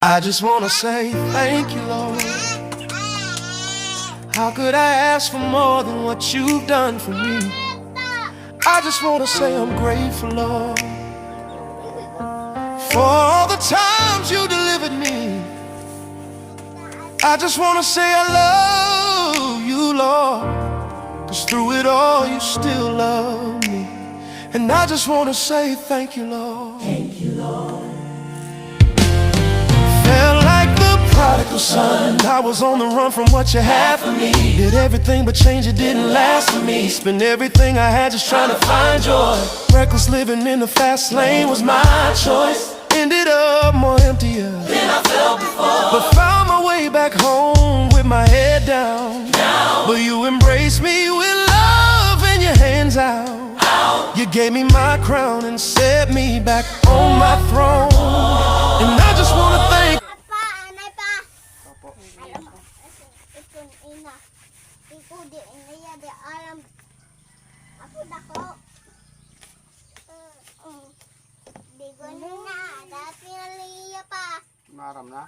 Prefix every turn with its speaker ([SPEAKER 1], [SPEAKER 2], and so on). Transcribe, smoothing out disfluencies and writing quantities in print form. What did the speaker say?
[SPEAKER 1] I just wanna say thank you, Lord. How could I ask for more than what you've done for me? I just wanna say I'm grateful, Lord, for all the times you delivered me. I just wanna say I love you, Lord, 'cause through it all you still love me. And I just wanna say thank you, Lord. Thank you, Lord. Felt like the prodigal son. I was on the run from what you had for me. Did everything but change, it didn't last for me. Spent everything I had just trying to find joy. Reckless living in the fast lane was my choice. Ended up more emptier than I felt before, but found my way back home with my head down. But you embraced me with love and your hands out. You gave me my crown and set me back on my throne. And I just wanna thank.
[SPEAKER 2] Pa, anay pa. Alam mo, ito ina. Ito di ina di alam. Ako dako. Di ko na dati naliya pa.
[SPEAKER 3] Maram na?